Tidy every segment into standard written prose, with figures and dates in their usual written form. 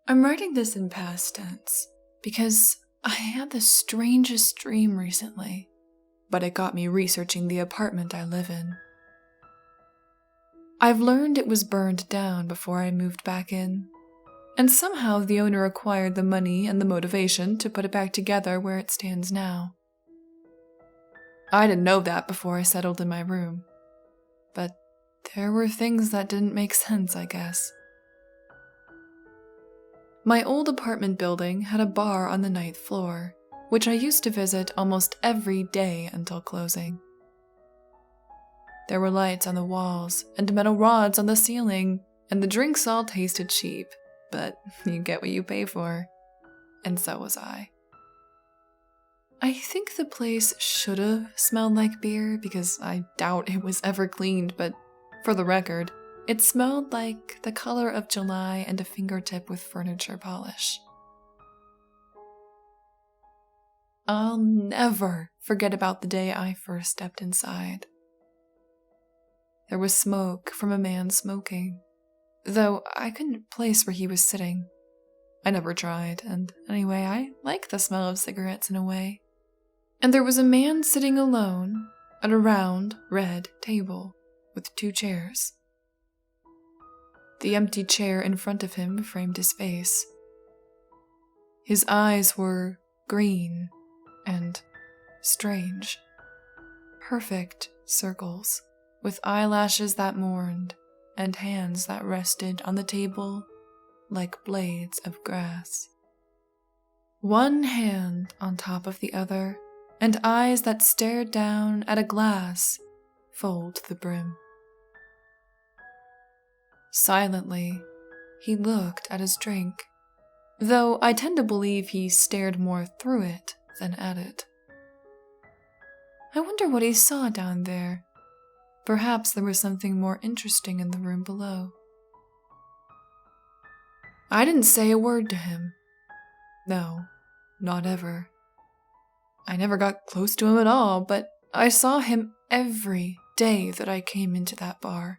I'm writing this in past tense because I had the strangest dream recently, but it got me researching the apartment I live in. I've learned it was burned down before I moved back in, and somehow the owner acquired the money and the motivation to put it back together where it stands now. I didn't know that before I settled in my room, but there were things that didn't make sense, I guess. My old apartment building had a bar on the 9th floor, which I used to visit almost every day until closing. There were lights on the walls and metal rods on the ceiling, and the drinks all tasted cheap, but you get what you pay for, and so was I. I think the place should have smelled like beer because I doubt it was ever cleaned, but for the record, it smelled like the color of July and a fingertip with furniture polish. I'll never forget about the day I first stepped inside. There was smoke from a man smoking, though I couldn't place where he was sitting. I never tried, and anyway, I like the smell of cigarettes in a way. And there was a man sitting alone at a round, red table with 2 chairs. The empty chair in front of him framed his face. His eyes were green and strange. Perfect circles, with eyelashes that mourned and hands that rested on the table like blades of grass. One hand on top of the other, and eyes that stared down at a glass full to the brim. Silently, he looked at his drink, though I tend to believe he stared more through it than at it. I wonder what he saw down there. Perhaps there was something more interesting in the room below. I didn't say a word to him. No, not ever. I never got close to him at all, but I saw him every day that I came into that bar.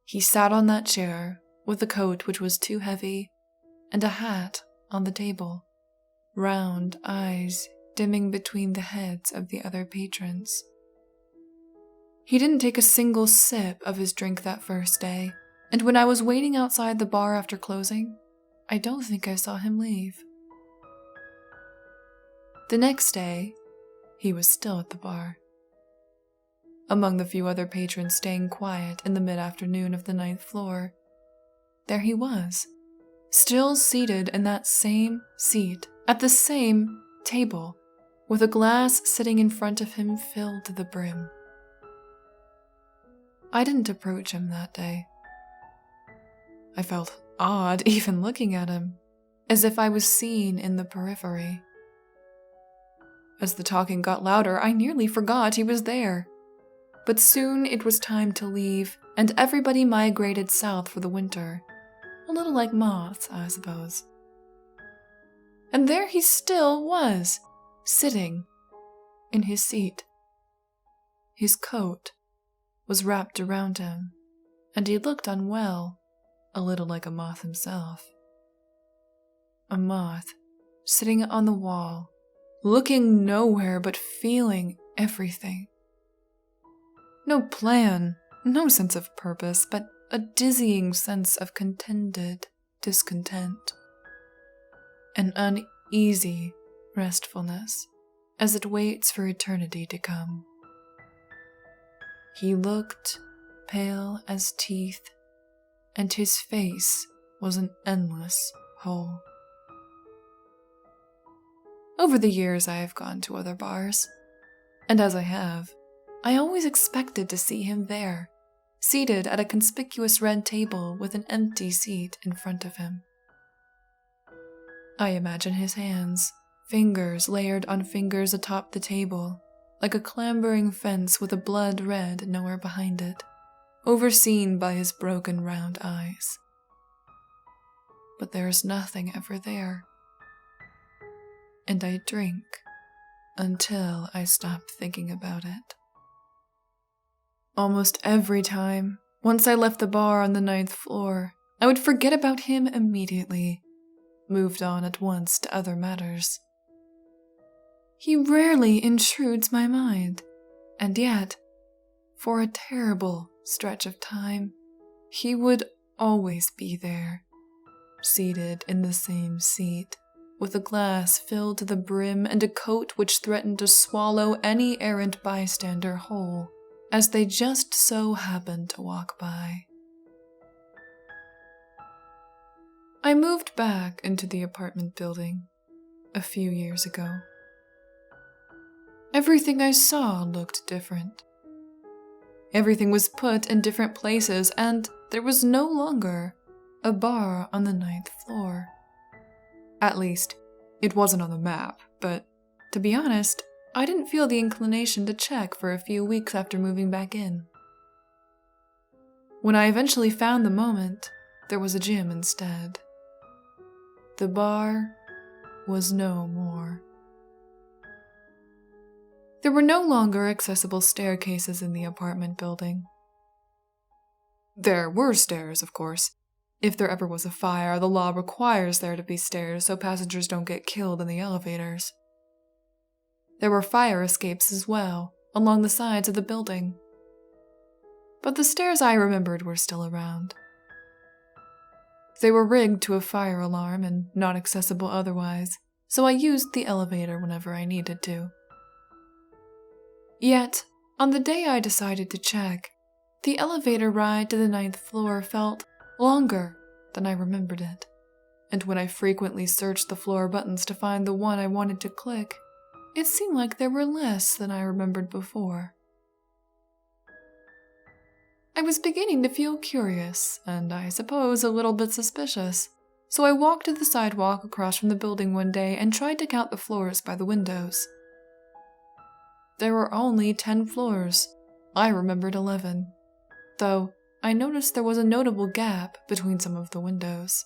He sat on that chair with a coat which was too heavy and a hat on the table, round eyes dimming between the heads of the other patrons. He didn't take a single sip of his drink that first day, and when I was waiting outside the bar after closing, I don't think I saw him leave. The next day, he was still at the bar. Among the few other patrons staying quiet in the mid-afternoon of the 9th floor, there he was, still seated in that same seat, at the same table, with a glass sitting in front of him filled to the brim. I didn't approach him that day. I felt odd even looking at him, as if I was seen in the periphery. As the talking got louder, I nearly forgot he was there. But soon it was time to leave, and everybody migrated south for the winter. A little like moths, I suppose. And there he still was, sitting in his seat. His coat was wrapped around him, and he looked unwell, a little like a moth himself. A moth sitting on the wall, looking nowhere but feeling everything. No plan, no sense of purpose, but a dizzying sense of contented discontent. An uneasy restfulness as it waits for eternity to come. He looked pale as teeth, and his face was an endless hole. Over the years I have gone to other bars, and as I have, I always expected to see him there, seated at a conspicuous red table with an empty seat in front of him. I imagine his hands, fingers layered on fingers atop the table, like a clambering fence with a blood red nowhere behind it, overseen by his broken round eyes. But there is nothing ever there. And I drink until I stop thinking about it. Almost every time, once I left the bar on the 9th floor, I would forget about him immediately, moved on at once to other matters. He rarely intrudes my mind, and yet, for a terrible stretch of time, he would always be there, seated in the same seat, with a glass filled to the brim and a coat which threatened to swallow any errant bystander whole, as they just so happened to walk by. I moved back into the apartment building a few years ago. Everything I saw looked different. Everything was put in different places, and there was no longer a bar on the 9th floor. At least, it wasn't on the map, but to be honest, I didn't feel the inclination to check for a few weeks after moving back in. When I eventually found the moment, there was a gym instead. The bar was no more. There were no longer accessible staircases in the apartment building. There were stairs, of course. If there ever was a fire, the law requires there to be stairs so passengers don't get killed in the elevators. There were fire escapes as well, along the sides of the building. But the stairs I remembered were still around. They were rigged to a fire alarm and not accessible otherwise, so I used the elevator whenever I needed to. Yet, on the day I decided to check, the elevator ride to the 9th floor felt longer than I remembered it, and when I frequently searched the floor buttons to find the one I wanted to click, it seemed like there were less than I remembered before. I was beginning to feel curious, and I suppose a little bit suspicious, so I walked to the sidewalk across from the building one day and tried to count the floors by the windows. There were only 10 floors. I remembered 11, though I noticed there was a notable gap between some of the windows.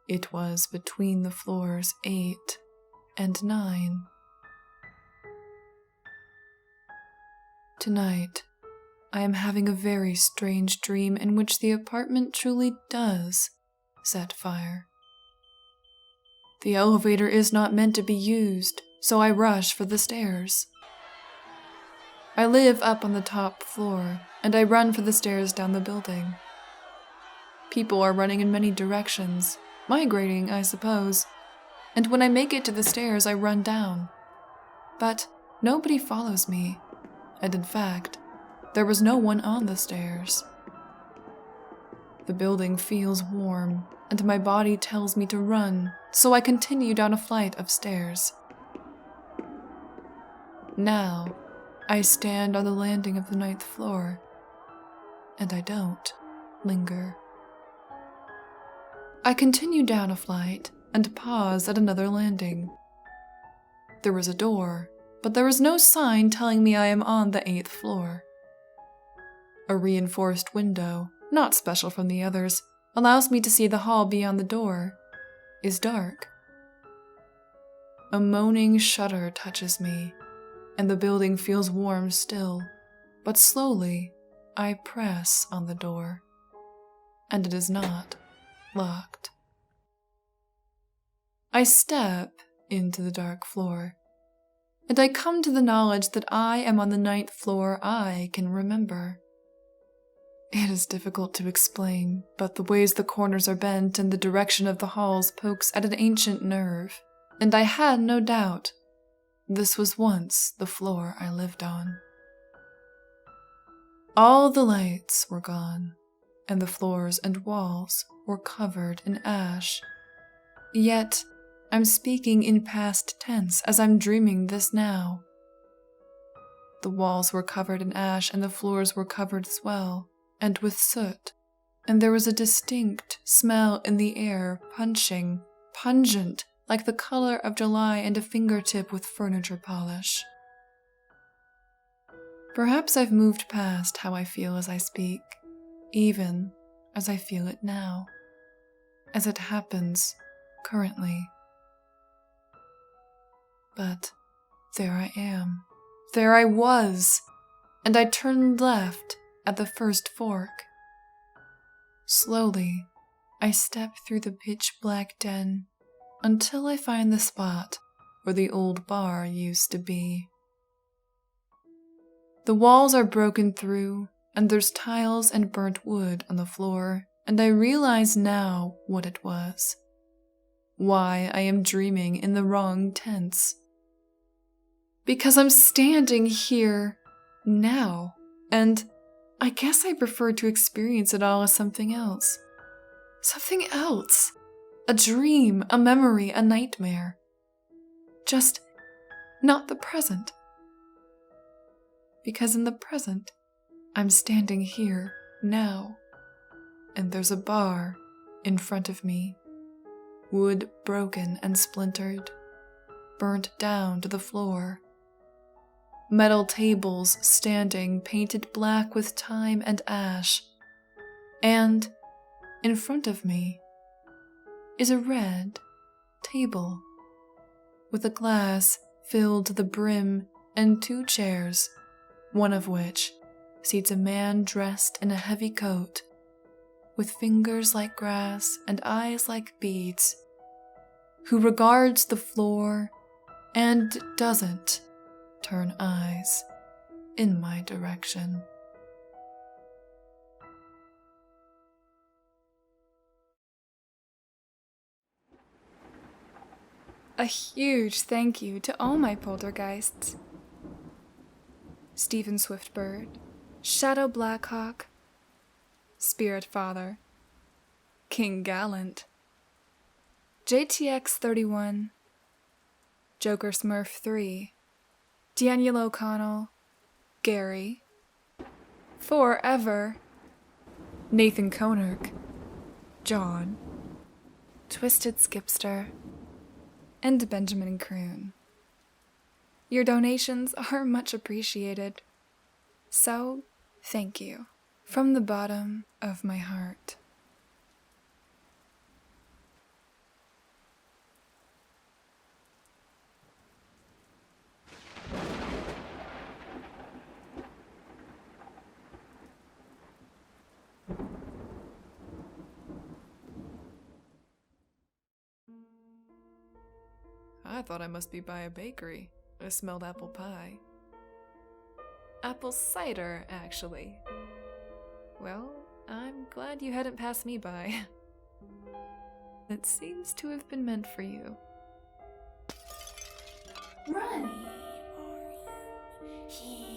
It was between the floors 8 and 9. Tonight, I am having a very strange dream in which the apartment truly does set fire. The elevator is not meant to be used, so I rush for the stairs. I live up on the top floor, and I run for the stairs down the building. People are running in many directions, migrating, I suppose, and when I make it to the stairs, I run down. But nobody follows me, and in fact, there was no one on the stairs. The building feels warm, and my body tells me to run, so I continue down a flight of stairs. Now, I stand on the landing of the 9th floor, and I don't linger. I continue down a flight and pause at another landing. There is a door, but there is no sign telling me I am on the 8th floor. A reinforced window, not special from the others, allows me to see the hall beyond the door, is dark. A moaning shudder touches me, and the building feels warm still, but slowly I press on the door, and it is not locked. I step into the dark floor, and I come to the knowledge that I am on the 9th floor I can remember. It is difficult to explain, but the ways the corners are bent and the direction of the halls pokes at an ancient nerve, and I had no doubt this was once the floor I lived on. All the lights were gone, and the floors and walls were covered in ash. Yet, I'm speaking in past tense as I'm dreaming this now. The walls were covered in ash and the floors were covered as well, and with soot, and there was a distinct smell in the air, pungent, like the color of July and a fingertip with furniture polish. Perhaps I've moved past how I feel as I speak, even as I feel it now, as it happens currently. But there I am. There I was, and I turned left at the first fork. Slowly, I step through the pitch-black den until I find the spot where the old bar used to be. The walls are broken through, and there's tiles and burnt wood on the floor, and I realize now what it was. Why I am dreaming in the wrong tense. Because I'm standing here now, and I guess I prefer to experience it all as something else. Something else. A dream, a memory, a nightmare. Just not the present. Because in the present, I'm standing here now, and there's a bar in front of me. Wood broken and splintered, burnt down to the floor. Metal tables standing painted black with time and ash. And in front of me is a red table with a glass filled to the brim and 2 chairs, one of which seats a man dressed in a heavy coat, with fingers like grass and eyes like beads, who regards the floor and doesn't turn eyes in my direction. A huge thank you to all my poltergeists. Stephen Swiftbird, Shadow Blackhawk, Spirit Father, King Gallant, JTX31, Joker Smurf 3, Daniel O'Connell, Gary, Forever, Nathan Konirk, John, Twisted Skipster, and Benjamin Croon. Your donations are much appreciated, so thank you from the bottom of my heart. I thought I must be by a bakery. I smelled apple pie. Apple cider, actually. Well, I'm glad you hadn't passed me by. It seems to have been meant for you. Runny, are you here?